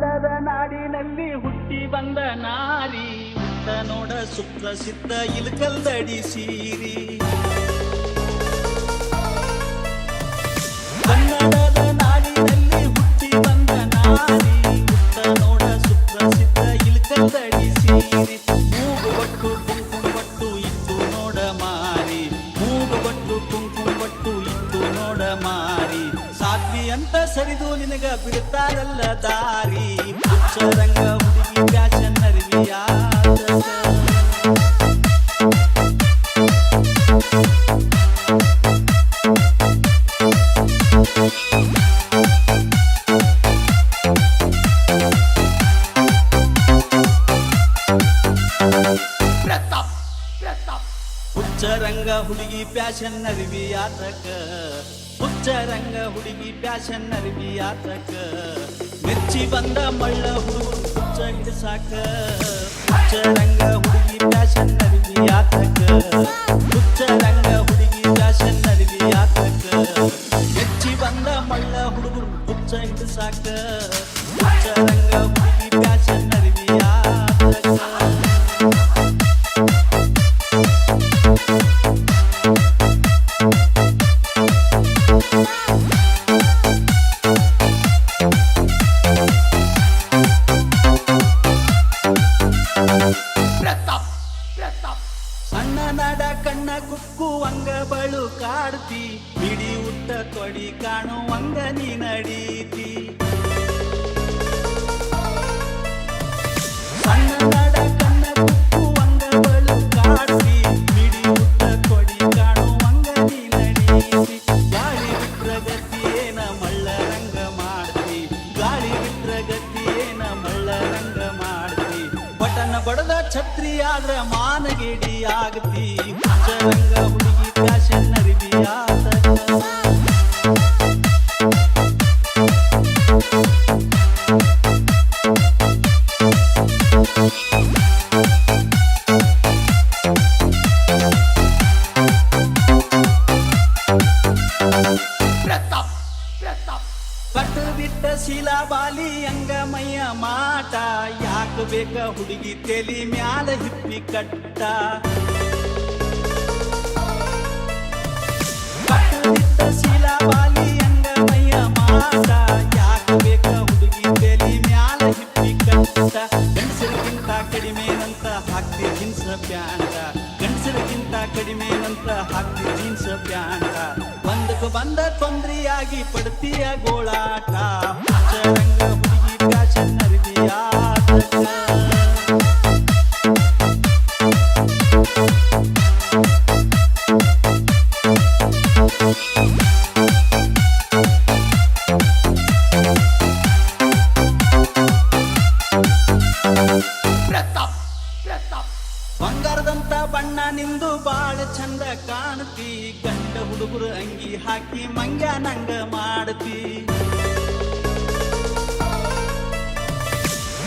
ಕನ್ನಡದ ನಾಡಿನಲ್ಲಿ ಹುಟ್ಟಿ ಬಂದ ನಾರಿ ಉತ್ತ ನೋಡ ಸುಪ್ರಸಿದ್ಧ ಇಲ್ಕಲ್ದಡಿ ಸೀರಿ. ಕನ್ನಡದ ನಾಡಿನಲ್ಲಿ ಹುಟ್ಟಿ ಬಂದ ನಾರಿ ಉತ್ತ ನೋಡ ಸುಪ್ರಸಿದ್ಧ ಇಲ್ಕಲ್ದಡಿ ಸೀರಿ. ಮೂಗು ಬಟ್ಟು ಕುಂಕುಮ ಬಟ್ಟು ಇತ್ತು ನೋಡ ಮಾರಿ, ಮೂಗು ಬಟ್ಟು ಕುಂಕುಮ ಬಟ್ಟು ಇತ್ತು ನೋಡ ಮಾರಿ. ಸಾಧ್ವಿ ಅಂತ ಸರಿದು ನಿನಗ ಬಿಡ್ತಾರಲ್ಲ ದಾರಿ. ಹುಚ್ಚರಂಗ ಹುಡುಗಿ ಫ್ಯಾಷನ್ ಅರಿವಿಯಾದ ಹುಚ್ಚರಂಗ ಹುಡುಗಿ ಫ್ಯಾಷನ್ ಅರಿವಿಯಾತಕ, ಹುಚ್ಚರಂಗ ಹುಡುಗಿ ಫ್ಯಾಷನ್ ಅರಿವಿಯಾತಕ. ಮೆಚ್ಚಿ ಬಂದ ಮಳ್ಳ ಹುಡುಗರು ಹುಚ್ಚ ಹಿಡಿಸಾಕ. ಹುಚ್ಚರಂಗ ಹುಡುಗಿ ಫ್ಯಾಷನ್ ಅರಿವಿಯಾತಕ, ಹುಚ್ಚರಂಗ ಹುಡುಗಿ ಫ್ಯಾಷನ್ ಅರಿವಿಯಾತಕ. ಮೆಚ್ಚಿ ಬಂದ ಮಳ್ಳ ಹುಡುಗರು ಹುಚ್ಚ ಹಿಡಿಸಾಕ. ಹುಚ್ಚರಂಗ ಹುಡುಗಿ ಫ್ಯಾಷನ್ ಅರಿವಿಯಾತಕ. ಸಣ್ಣ ನಡ ಕಣ್ಣ ಕುಕ್ಕುವಂಗ ಬಳು ಕಾಡ್ತಿ, ಬಿಡಿ ಉಟ್ಟ ತೊಡಿ ಕಾಣುವಂಗ ನೀ ನಡೀತಿ. ಸಣ್ಣ ನಡ ಕಣ್ಣ ಕುಕ್ಕುವಂಗ ಬಳು ಕಾಡ್ತಿ, ಬಿಡಿ ಉಟ್ಟ ತೊಡಿ ಕಾಣುವಂಗ ನೀ ನಡೀತಿ. ಗಾಳಿ ಬಿಟ್ರ ಗತಿಯೇನ ಮಳ್ಳ ರಂಗ ಮಾಡ್ತಿ, ಗಾಳಿ ಬಿಟ್ರ ಗತಿಯೇನ ಮಳ್ಳ ರಂಗ ಮಾಡ್ತಿ. ಬಟನ ಬಡದ ಛತ್ರಿ ಆದ್ರ ಮಾನಗೇಡಿ ಆಗತಿ. ಹುಚ್ಚರಂಗ ಹುಡುಗಿ ಫ್ಯಾಷನ್ ಅರಿವಿಯಾತಕ. ಕಟ್ಟು ಬಿಟ್ಟ ಶೀಲಾಬಾಲಿ ಅಂಗಮಯ್ಯ ಮಾಟ, ಯಾಕ ಬೇಕ ಹುಡುಗಿ ತೆಲಿ ಮ್ಯಾಲ ಹಿಪ್ಪಿ ಕಟ್ಟ. ಕಟ್ಟು ಬಿಟ್ಟ ಶೀಲಾಬಾಲಿ ಅಂಗಮಯ್ಯ ಮಾಟ, ಯಾಕ ಬೇಕ ಹುಡುಗಿ ತೆಲಿ ಮ್ಯಾಲ ಹಿಪ್ಪಿ ಕಟ್ಟ. ಗಂಡಸರಿಗಿಂತ ಕಡಿಮೆನಂತ ಹಾಕ್ತಿ ಜೀನ್ಸ್ ಪ್ಯಾಂಟ, ಗಂಡಸರಿಗಿಂತ ಕಡಿಮೆನಂತ ಹಾಕ್ತಿ ಜೀನ್ಸ್ ಪ್ಯಾಂಟ. ಒಂದಕ್ಕೆ ಬಂದ ತೊಂದ್ರೆಯಾಗಿ ಪಡ್ತೀಯ ಗೋಳಾಟ. ಹುಚ್ಚರಂಗ ಹುಡುಗಿ ಫ್ಯಾಷನ್ ಅರಿವಿಯಾತಕ. ಬಂಗಾರದಂತ ಬಣ್ಣ ನಿಂದು ಬಾಳ ಚಂದ ಕಾಣ್ತಿ, ಗಂಡ ಹುಡುಗರು ಅಂಗಿ ಹಾಕಿ ಮಂಗ್ಯ ನಂಗ ಮಾಡ್ತಿ.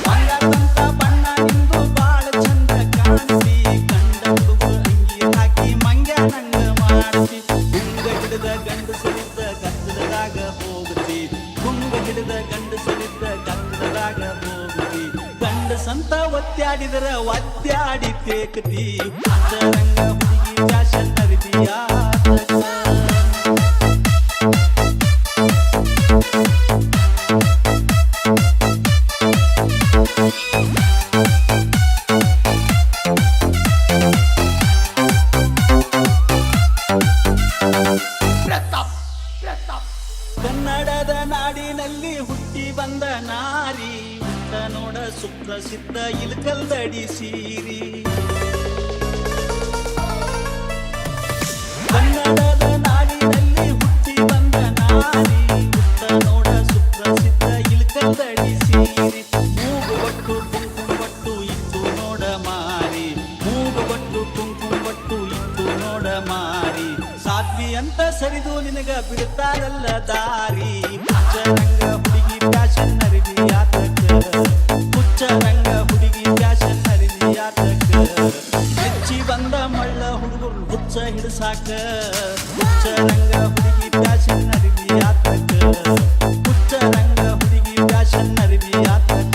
ಬಂಗಾರದಂತ ಬಣ್ಣ ನಿಂದು ಬಾಳ ಚಂದ ಕಾಣ್ತಿ, ಗಂಡ ಹುಡುಗರು ಅಂಗಿ ಹಾಕಿ ಮಂಗ್ಯ ನಂಗ ಮಾಡ್ತಿ. ಗುಂಗ ಹಿಡಿದ ಗಂಡಸರಿದ್ದ ಗದ್ದಲದಾಗ ಹೋಗ್ತಿ, ಗುಂಗ ಹಿಡಿದ ಗಂಡಸರಿದ್ದ ಗದ್ದಲದಾಗ ಹೋಗ್ತಿ. ಸಂತ ಒತ್ತಾಡಿದರ ಒತ್ತಾಡಿ ತೇಕತಿ. ಹುಚ್ಚರಂಗ ಹುಡುಗಿ ಫ್ಯಾಷನ್ ಅರಿವಿಯಾತಕ. ಕನ್ನಡದ ನಾಡಿನಲ್ಲಿ ಹುಟ್ಟಿ ಬಂದ ನಾರಿ ಉತ್ತ ನೋಡ ಸುಪ್ರಸಿದ್ಧ ಇಲ್ಕಲ್ದಡಿ ಸೀರಿ. ಕನ್ನಡದ ನಾಡಿನಲ್ಲಿ ಹುಟ್ಟಿ ಬಂದ ನಾರಿ ಉತ್ತ ನೋಡ ಸುಪ್ರಸಿದ್ಧ ಇಲ್ಕಲ್ದಡಿ ಸೀರಿ. ಮೂಗು ಬಟ್ಟು ಕುಂಕುಮ ಬಟ್ಟು ಇತ್ತು ನೋಡ ಮಾರಿ, ಮೂಗು ಬಟ್ಟು ಕುಂಕುಮ ಬಟ್ಟು ಇತ್ತು ನೋಡ ಮಾರಿ. ಸಾಧ್ವಿ ಅಂತ ಸರಿದು ನಿನಗ ಬಿಡ್ತಾರಲ್ಲ ದಾರಿ. ಹುಚ್ಚರಂಗ ಹುಡುಗಿ ಫ್ಯಾಷನ್ ಅರಿವಿಯಾತಕ, ಹುಚ್ಚರಂಗ ಹುಡುಗಿ ಫ್ಯಾಷನ್ ಅರಿವಿಯಾತಕ. ಮೆಚ್ಚಿ ಬಂದ ಮಳ್ಳ ಹುಡುಗರು ಹುಚ್ಚ ಹಿಡಿಸಾಕ. ಹುಚ್ಚರಂಗ ಹುಡುಗಿ ಫ್ಯಾಷನ್ ಅರಿವಿಯಾತಕ, ಹುಚ್ಚರಂಗ ಹುಡುಗಿ fashion ಅರಿವಿಯಾತಕ.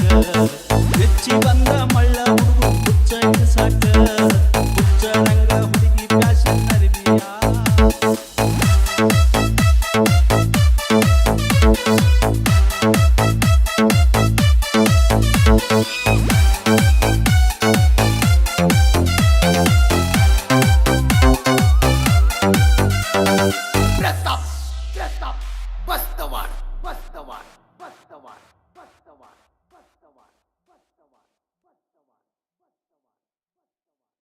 Press up, press up.